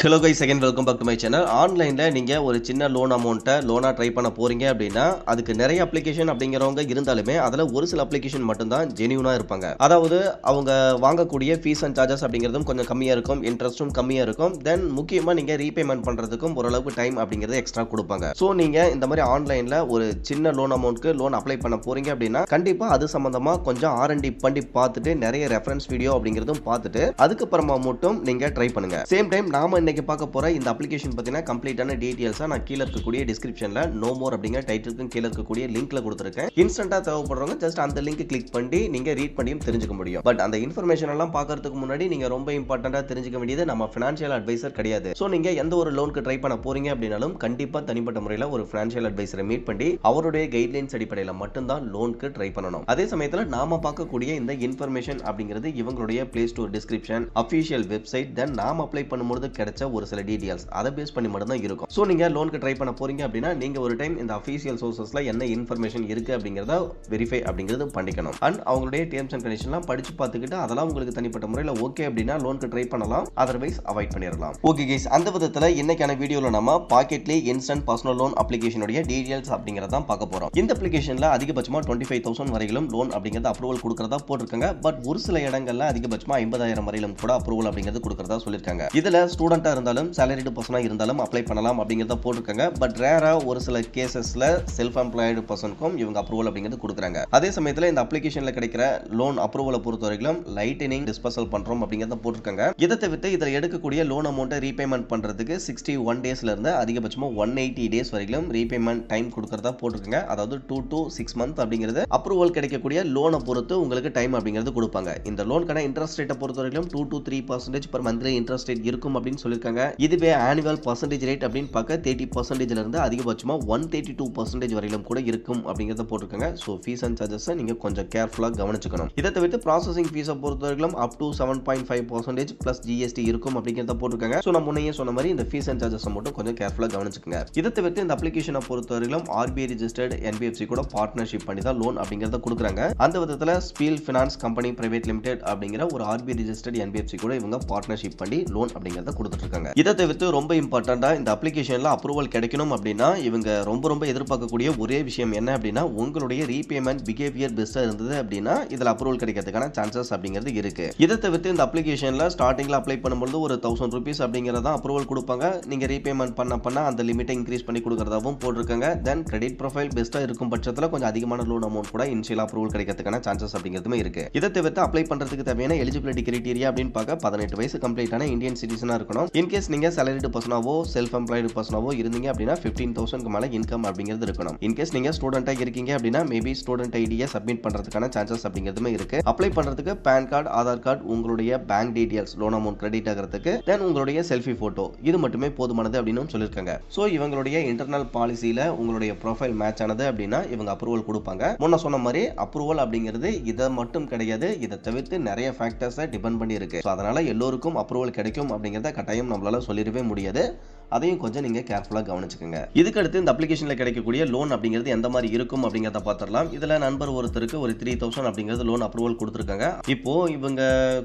Hello guys, again welcome back to my channel. ஆன்லைனில் நீங்கள் ஒரு சின்ன லோன் அமௌண்ட்டை லோனாக ட்ரை பண்ண போகிறீங்க அப்படின்னா அதுக்கு நிறைய அப்ளிகேஷன் அப்படிங்கிறவங்க இருந்தாலுமே அதில் ஒரு சில அப்ளிகேஷன் மட்டும்தான் ஜெனியூனாக இருப்பாங்க. அதாவது அவங்க வாங்கக்கூடிய ஃபீஸ் அண்ட் சார்ஜஸ் அப்படிங்கிறதும் கொஞ்சம் கம்மியாக இருக்கும், இன்ட்ரெஸ்ட்டும் கம்மியாக இருக்கும். தென் முக்கியமாக நீங்கள் ரீபேமெண்ட் பண்ணுறதுக்கும் ஓரளவுக்கு டைம் அப்படிங்கிறது எக்ஸ்ட்ரா கொடுப்பாங்க. ஸோ நீங்கள் இந்த மாதிரி ஆன்லைனில் ஒரு சின்ன லோன் அமௌண்ட்க்கு லோன் அப்ளை பண்ண போகிறீங்க அப்படின்னா கண்டிப்பாக அது சம்மந்தமாக கொஞ்சம் R&D பண்ணி பார்த்துட்டு நிறைய ரெஃபரன்ஸ் வீடியோ அப்படிங்கிறதும் பார்த்துட்டு அதுக்கப்புறமா மட்டும் நீங்கள் ட்ரை பண்ணுங்கள். சேம் டைம் நாம இன்னைக்கு பார்க்க போற இந்த அப்ளிகேஷன் பத்தின கம்ப்ளீட்டான டீடைல்ஸா நான் கீழ இருக்கக்கூடிய டிஸ்கிரிப்ஷன்ல நோ மோர் அப்படிங்கிற டைட்டிலுக்கு கீழ இருக்கக்கூடிய லிங்க்ல கொடுத்திருக்கேன். இன்ஸ்டன்ட்டா தேவைப்படுறவங்க ஜஸ்ட் அந்த லிங்க் கிளிக் பண்ணி நீங்க ரீட் பண்ணியும் தெரிஞ்சுக்க முடியும். பட் அந்த இன்ஃபர்மேஷன் எல்லாம் பார்க்கிறதுக்கு முன்னாடி நீங்க ரொம்ப இம்பார்ட்டண்டா தெரிஞ்சுக்க வேண்டியது நம்ம ஃபினான்ஷியல் அட்வைசர் கிடையாது. சோ நீங்க எந்த ஒரு லோனுக்கு ட்ரை பண்ண போறீங்க அப்படினாலும் கண்டிப்பா தனிப்பட்ட முறையில் ஒரு ஃபினான்ஷியல் அட்வைசரை மீட் பண்ணி அவருடைய கைட்லைன்ஸ் அடிப்படையில் மட்டும்தான் லோனுக்கு ட்ரை பண்ணணும். அதே சமயத்தில் நாம பார்க்கக்கூடிய இந்த இன்ஃபர்மேஷன் அப்படிங்கிறது இவங்களுடைய play store description, official website, then நாம அப்ளை பண்ணும்போது கிடைச்ச ஒரு சில டீடைல்ஸ் அதை பேஸ் பண்ணி மட்டும் தான் இருக்கும். சோ நீங்க லோனுக்கு ட்ரை பண்ண போறீங்க அப்படின்னா நீங்க ஒரு டைம் இந்த அஃபிஷியல் சோர்சஸ்ல என்ன இன்ஃபர்மேஷன் இருக்கு அப்படிங்கறத வெரிஃபை அப்படிங்கிறது பண்ணிக்கணும். அண்ட் அவங்களுடைய டேர்ம்ஸ் அண்ட் கண்டிஷன்லாம் படிச்சு பார்த்துக்கிட்டு அதெல்லாம் உங்களுக்கு தனிப்பட்ட முறையில் ஓகே அப்படின்னா லோனுக்கு ட்ரை பண்ணலாம், அதர்வைஸ் அவாய்ட் பண்ணிடலாம். ஓகே கைஸ், அந்த விதத்தில் இன்னைக்கான வீடியோல நம்ம பாக்கெட்லி இன்ஸ்டன்ட் பர்சனல் லோன் அப்ளிகேஷனுடைய டீடைல்ஸ் அப்படிங்கறத பார்க்க போறோம். இந்த அப்ளிகேஷன்ல அதிகபட்சமா 25,000 வரையிலும் லோன் அப்படிங்கறது அப்ரூவல் கொடுக்கறதா போட்டிருக்காங்க. பட் ஒரு சில இடங்கள்ல அதிகபட்சமா 50,000 வரையிலும் கூட அப்ரூவல் அப்படிங்கிறது கொடுக்கறதா சொல்லிருக்காங்க. இதுல ஸ்டூடெண்டா இருந்தாலும் salaried பர்சனா இருந்தாலும் அப்ளை பண்ணலாம் அப்படிங்கறத போட்டுருக்காங்க. பட் ரேரா ஒரு சில கேசஸ்ல செல்ஃப் எம்ப்ளாய்டு பர்சனுக்கும் இவங்க அப்ரூவல் அப்படிங்கிறது கொடுக்குறாங்க. அதே சமயத்தில் இந்த அப்ளிகேஷன்ல கிடைக்கிற லோன் அப்ரூவலை பொறுத்தவரைக்கும் லைட்டனிங் டிஸ்பர்சல் பண்றோம் அப்படிங்கறத போட்டுருக்காங்க. இதை தவிர்த்து இதில் எடுக்கக்கூடிய லோன் அமௌண்ட்டை ரீபேமெண்ட் பண்றதுக்கு 61 டேஸ்ல இருந்து அதிகபட்சமா 180 டேஸ் வரைக்கும் ரீபேமெண்ட் டைம் கொடுக்கறதா போட்டுருக்காங்க. அதாவது 2 to 6 months அப்படிங்கிறது அப்ரூவல் கிடைக்கக்கூடிய லோனை பொறுத்து உங்களுக்கு டைம் அப்படிங்கிறது கொடுப்பாங்க. இந்த லோனுக்கான இன்ட்ரெஸ்ட் ரேட்டை பொறுத்தவரைக்கும் 2 to 3% per monthly interest rate இருக்கும் அப்படின்னு சொல்லியிருக்காங்க. இதுவே ஆனுவல் பர்சன்டேஜ் ரேட் அப்படின்னு பார்க்க 30% இருந்து அதிகபட்சமா 132% வரையிலும் கூட இருக்கும் அப்படிங்கறத போட்டுருக்காங்க. ஸோ ஃபீஸ் அண்ட் சார்ஜஸ் நீங்க கொஞ்சம் கேர்ஃபுல்லாக கவனிச்சுக்கணும். இதை தவிர்த்து ப்ராசஸிங் ஃபீஸை பொறுத்தவரைக்கும் அப் டு 7.5% பிளஸ் ஜிஎஸ்டி இருக்கும் அப்படிங்கிறத போட்டுருக்காங்க. ஸோ நான் முன்னையே சொன்ன மாதிரி இந்த ஃபீஸ் அண்ட் சார்ஜஸ் மட்டும் கொஞ்சம் கேர்ஃபுல்லாக கவனிச்சுக்கோங்க. இதை தவிர்த்து இந்த அப்ளிகேஷனை பொறுத்தவரைக்கும் RBI ரிஜிஸ்டர்ட் NBFC கூட பார்ட்னர்ஷிப் பண்ணி தான் லோன் அப்படிங்கறத கொடுக்குறாங்க. அந்த விதத்தில் ஸ்பீல் ஃபினான்ஸ் கம்பெனி பிரைவேட் லிமிடெட் அப்படிங்கிற ஒரு RBI ரிஜிஸ்டர்ட் NBFC கூட இவங்க பார்ட்னர்ஷிப் பண்ணி லோன் அப்படிங்கறத கொடுத்துட்டு இருக்காங்க. இதை தவிர்த்து ரொம்ப இம்பார்ட்டண்டா இந்த அப்ளிகேஷன்ல அப்ரூவல் கிடைக்கணும் அப்படின்னா இவங்க ரொம்ப எதிர்பார்க்கக்கூடிய ஒரே விஷயம் என்ன அப்படின்னா உங்களுடைய ரீபேமெண்ட் பிஹேவியர் பெஸ்டா இருந்தது அப்படின்னா இதுல அப்ரூவல் கிடைக்கிறதுக்கான சான்சஸ் அப்படிங்கிறது இருக்கு. இதை தவிர்த்து இந்த அப்ளிகேஷன்ல ஸ்டார்டிங்ல அப்ளை பண்ணும்போது ஒரு 1000 rupees அப்படிங்கறத அப்ரூவல் கொடுப்பாங்க. நீங்க ரீபேமெண்ட் பண்ண அந்த லிமிட்டை இன்க்ரீஸ் பண்ணி கொடுக்கறதாவும் போட்டிருக்காங்க. தென் கிரெடிட் ப்ரொஃபைல் பெஸ்டா இருக்கும் பட்சத்துல கொஞ்சம் அதிகமான லோன் அமௌண்ட் கூட இனிஷியல் அப்ரூவல் கிடைக்கிறதுக்கான சான்சஸ் அப்படிங்கிறதுமே இருக்கு. இதை தவிர்த்து அப்ளை பண்றதுக்கு தேவையான எலிஜிபிலிட்டி கிரைட்டீரியா அப்படின்னு பார்க்க 18 வயசு கம்ப்ளீட்டான இந்தியன் சிட்டிசனா இருக்கணும். இன்கேஸ் நீங்க salaried பர்சனாவோ செல்ஃப் எம்ப்ளாய்டு பர்சனாவோ இருந்தீங்க அப்படின்னா 15,000 மேல இன்கம் அப்படிங்கிறது இருக்கணும். இன்கேஸ் நீங்க ஸ்டூடெண்டா இருக்கீங்க அப்படின்னா மேபி ஸ்டூடெண்ட் ஐடியை சப்மிட் பண்றதுக்கான சான்சஸ் அப்படிங்கிறதுமே இருக்கு. அப்ளை பண்றதுக்கு பேன் கார்டு, ஆதார் கார்டு, உங்களுடைய bank details, loan amount credit ஆகிறதுக்கு, தென் உங்களுடைய செல்ஃபி போட்டோ, இது மட்டுமே போதுமானது அப்படின்னு சொல்லியிருக்காங்க. சோ இவங்களுடைய இன்டர்னல் பாலிசியில உங்களுடைய ப்ரொஃபைல் மேட்ச் ஆனது அப்படின்னா இவங்க அப்ரூவல் கொடுப்பாங்க. முன்ன சொன்ன மாதிரி அப்ரூவல் அப்படிங்கிறது இதை மட்டும் கிடையாது, இதை தவிர்த்து நிறைய ஃபேக்டர்ஸை டிபெண்ட் பண்ணி இருக்கு. அதனால எல்லோருக்கும் அப்ரூவல் கிடைக்கும் அப்படிங்கறத கட்டாயம் நம்மளால சொல்லிடவே முடியாது. அதையும் கொஞ்சம் நீங்க கேர்ஃபுல்லா கவனிச்சுக்கோங்க. இதுக்கு அடுத்து இந்த அப்ளிகேஷன்ல கிடைக்கக்கூடிய லோன் அப்படிங்கிறது எந்த மாதிரி இருக்கும் அப்படிங்கறத பார்த்துடலாம். இதுல நண்பர் ஒருத்தருக்கு ஒரு 3,000 அப்படிங்கிறது லோன் அப்ரூவல் கொடுத்துருக்காங்க. இப்போ இவங்க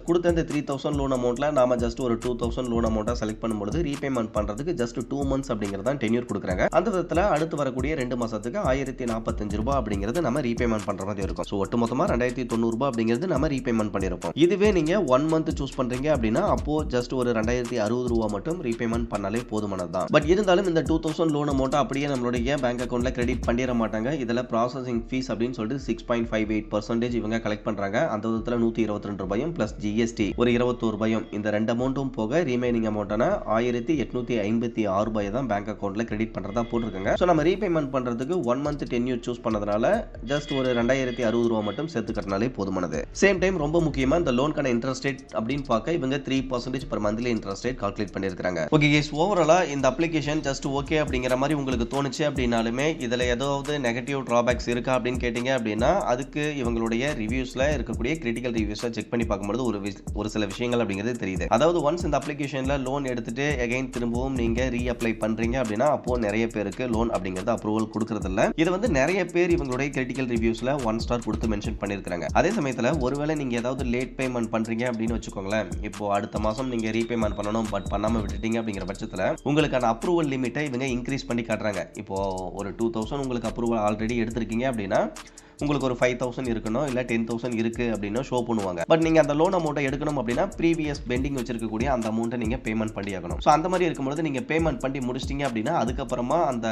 கொடுத்த இந்த 3,000 லோன் அமௌண்ட்ல நாம ஜஸ்ட் ஒரு 2,000 லோன் அமௌண்ட்டா செலக்ட் பண்ணும்போது ரீபேமெண்ட் பண்றதுக்கு ஜஸ்ட் 2 months அப்படிங்கறத டென்யூர் கொடுக்குறாங்க. அந்த விதத்துல அடுத்து வரக்கூடிய 2 மாசத்துக்கு 1,045 ரூபாய் அப்படிங்கிறது நம்ம ரீபேமெண்ட் பண்ற மாதிரி இருக்கும். ஸோ ஒட்டு மொத்தமா 2,900 ரூபாய் அப்படிங்கிறது நம்ம ரீபேமெண்ட் பண்ணிருப்போம். இதுவே நீங்க 1 month சூஸ் பண்றீங்க அப்படின்னா அப்போ ஜஸ்ட் ஒரு 2,060 ரூபாய் மட்டும் ரீபேமெண்ட் பண்ணாலே போதுமானது. பட் இருந்தாலும் இந்த 2,000 லோன் அமௌண்ட் அப்படியே நம்மளுடைய பேங்க் அக்கவுண்ட்ல கிரெடிட் பண்ணிட மாட்டாங்க. இதுல ப்ராசஸிங் ஃபீஸ் அப்படின்னு சொல்லிட்டு 6.58% இவங்க கலெக்ட் பண்றாங்க. அந்த விதத்துல 122 ரூபாயும் பிளஸ் ஜிஎஸ்டி ஒரு 21 ரூபாயும், இந்த ரெண்டு அமௌண்ட்டும் போக ரிமைனிங் அமௌண்டான 1,856 ரூபாய் தான் பேங்க் அக்கவுண்ட்ல கிரெடிட் பண்றதா போட்டிருக்காங்க. ஸோ நம்ம ரீபேமெண்ட் பண்றதுக்கு 1 month டென்யூர் சூஸ் பண்ணதுனால ஜஸ்ட் ஒரு 2,060 ரூபாய் மட்டும் சேர்த்து கட்டினாலே போதுமானது. சேம் டைம் ரொம்ப முக்கியமா இந்த லோனுக்கான இன்ட்ரெஸ்ட் ரேட் அப்படின்னு பார்க்க இவங்க 3% per monthly interest rate calculate பண்ணிருக்காங்க. ஓகே கைஸ், ஓவராலா இந்த அப்ளிகேஷன் ஜஸ்ட் ஓகே அப்படிங்கிற மாதிரி உங்களுக்கு தோணுச்சு அப்படின்னாலுமே இதில் ஏதாவது நெகட்டிவ் ட்ராபேக்ஸ் இருக்கா அப்படின்னு கேட்டிங்க அப்படின்னா அதுக்கு இவங்களுடைய ரிவ்யூஸில் இருக்கக்கூடிய கிரிட்டிக்கல் ரிவ்யூஸை செக் பண்ணி பார்க்கும்போது ஒரு சில விஷயங்கள் அப்படிங்கிறது தெரியுது. அதாவது ஒன்ஸ் இந்த அப்ளிகேஷனில் லோன் எடுத்துட்டு எகைன் திரும்பவும் நீங்கள் ரீஅப்ளை பண்ணுறீங்க அப்படின்னா அப்போது நிறைய பேருக்கு லோன் அப்படிங்கிறது அப்ரூவல் கொடுக்கறதில்ல. இது வந்து நிறைய பேர் இவங்களுடைய கிரிட்டிக்கல் ரிவ்யூஸில் 1 ஸ்டார் கொடுத்து மென்ஷன் பண்ணியிருக்காங்க. அதே சமயத்தில் ஒருவேளை நீங்கள் ஏதாவது லேட் பேமெண்ட் பண்ணுறீங்க அப்படின்னு வச்சுக்கோங்களேன், இப்போ அடுத்த மாதம் நீங்கள் ரீபேமெண்ட் பண்ணணும் பட் பண்ணாமல் விட்டுட்டீங்க அப்படிங்கிற பட்சத்தில் உங்களுக்கான அப்ரூவல் லிமிட்டை இவங்க இன்க்ரீஸ் பண்ணி காட்டுறாங்க. இப்போ ஒரு 2000 உங்களுக்கு அப்ரூவல் ஆல்ரெடி எடுத்திருக்கீங்க அப்படின்னா உங்களுக்கு ஒரு 5000 இருக்கணும், இல்லை 10,000 இருக்குது அப்படின்னு ஷோ பண்ணுவாங்க. பட் நீங்கள் அந்த லோன் அமௌண்ட்டை எடுக்கணும் அப்படின்னா ப்ரீவியஸ் பெண்டிங் வச்சிருக்கக்கூடிய அந்த அமௌண்ட்டை நீங்கள் பேமெண்ட் பண்ணி ஆகணும். ஸோ அந்த மாதிரி இருக்கும்போது நீங்கள் பேமெண்ட் பண்ணி முடிச்சிட்டிங்க அப்படின்னா அதுக்கப்புறமா அந்த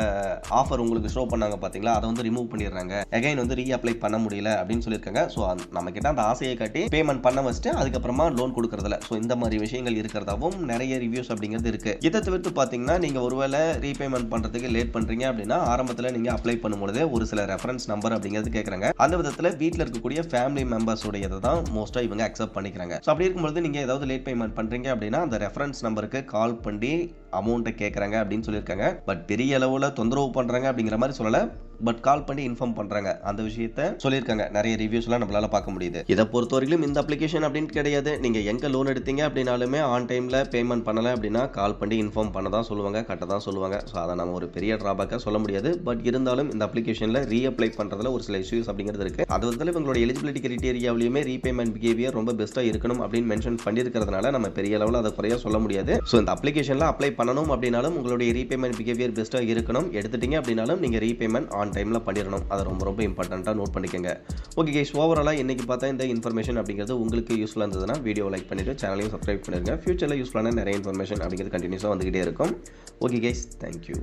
ஆஃபர் உங்களுக்கு ஷோ பண்ணாங்க பார்த்தீங்களா, அதை வந்து ரிமூவ் பண்ணிடுறாங்க. எகைன் வந்து ரீஅப்ளை பண்ண முடியல அப்படின்னு சொல்லியிருக்காங்க. ஸோ நம்ம கிட்ட அந்த ஆசையை காட்டி பேமெண்ட் பண்ண வச்சுட்டு அதுக்கப்புறமா லோன் கொடுக்கறதில்ல. ஸோ இந்த மாதிரி விஷயங்கள் இருக்கிறதாவும் நிறைய ரிவ்யூஸ் அப்படிங்கிறது இருக்குது. இதை தவிர்த்து பார்த்தீங்கன்னா நீங்கள் ஒருவேளை ரீபேமெண்ட் பண்ணுறதுக்கு லேட் பண்ணுறீங்க அப்படின்னா ஆரம்பத்தில் நீங்கள் அப்ளை பண்ணும்போது ஒரு சில ரெஃபரன்ஸ் நம்பர் அப்படிங்கிறது கேட்குறாங்க. அந்த விதத்துல வீட்ல இருக்கக்கூடிய ஃபேமிலி மெம்பர்ஸ் உடையதை தான் மோஸ்டா இவங்க அக்செப்ட் பண்ணிக்கிறாங்க. ஸோ அப்படி இருக்கும்போது நீங்க ஏதாவது லேட் பேமெண்ட் பண்றீங்க அப்படின்னா அந்த ரெஃபரன்ஸ் நம்பருக்கு கால் பண்ணி அமௌண்ட்டை கேட்குறாங்க அப்படின்னு சொல்லியிருக்காங்க. பட் பெரிய அளவில் தொந்தரவு பண்றாங்க அப்படிங்கிற மாதிரி சொல்லல, பட் கால் பண்ணி இன்ஃபார்ம் பண்றாங்க அந்த விஷயத்தை சொல்லியிருக்காங்க. நிறைய ரிவ்யூஸ்லாம் நம்மளால பார்க்க முடியுது. இதை பொறுத்தவரைக்கும் இந்த அப்ளிகேஷன் அப்படின்னு கிடையாது. நீங்க எங்க லோன் எடுத்தீங்க அப்படின்னாலுமே ஆன் டைம்ல பேமெண்ட் பண்ணல அப்படின்னா கால் பண்ணி இன்ஃபார்ம் பண்ண தான் சொல்லுவாங்க, கட்ட தான் சொல்லுவாங்க. ஸோ அதை நம்ம ஒரு பெரிய டிராபேக்காக சொல்ல முடியாது. பட் இருந்தாலும் இந்த அப்ளிகேஷன்ல ரீஅப்ளை பண்றதுல ஒரு சில இஷ்யூஸ் அப்படிங்கிறது இருக்கு. அது வந்து இவங்களோட எலிஜிபிலிட்டி கிரைட்டீரியாவிலுமே ரீபேமெண்ட் பிஹேவியர் ரொம்ப பெஸ்ட்டாக இருக்கணும் அப்படின்னு மென்ஷன் பண்ணியிருக்கிறதுனால நம்ம பெரிய அளவில் அதை குறையா சொல்ல முடியாது. ஸோ இந்த அப்ளிகேஷனில் அப்ளை பண்ணணும் அப்படின்னாலும் உங்களுடைய ரீபேமெண்ட் பிஹேவியர் பெஸ்ட்டாக இருக்கணும். எடுத்துட்டீங்க அப்படின்னாலும் நீங்கள் ரீபேமெண்ட் ஆன் டைமில் பண்ணிடணும். அதை ரொம்ப ரொம்ப இம்பார்ட்டண்ட்டாக நோட் பண்ணிக்கோங்க. ஓகே கைஸ், ஓவராலாக இன்னைக்கு பார்த்தா இந்த இன்ஃபர்மேஷன் அப்படிங்கிறது உங்களுக்கு யூஸ்ஃபுல்லாக இருந்ததுன்னா வீடியோ லைக் பண்ணிட்டு சேனலையும் சப்ஸ்கிரைப் பண்ணிருங்க. ஃபியூச்சரில் யூஸ்ஃபுல்லான நிறைய இன்ஃபர்மேஷன் அப்படிங்கிறது கண்டினியூஸாக வந்துகிட்டே இருக்கும். Okay guys, thank you.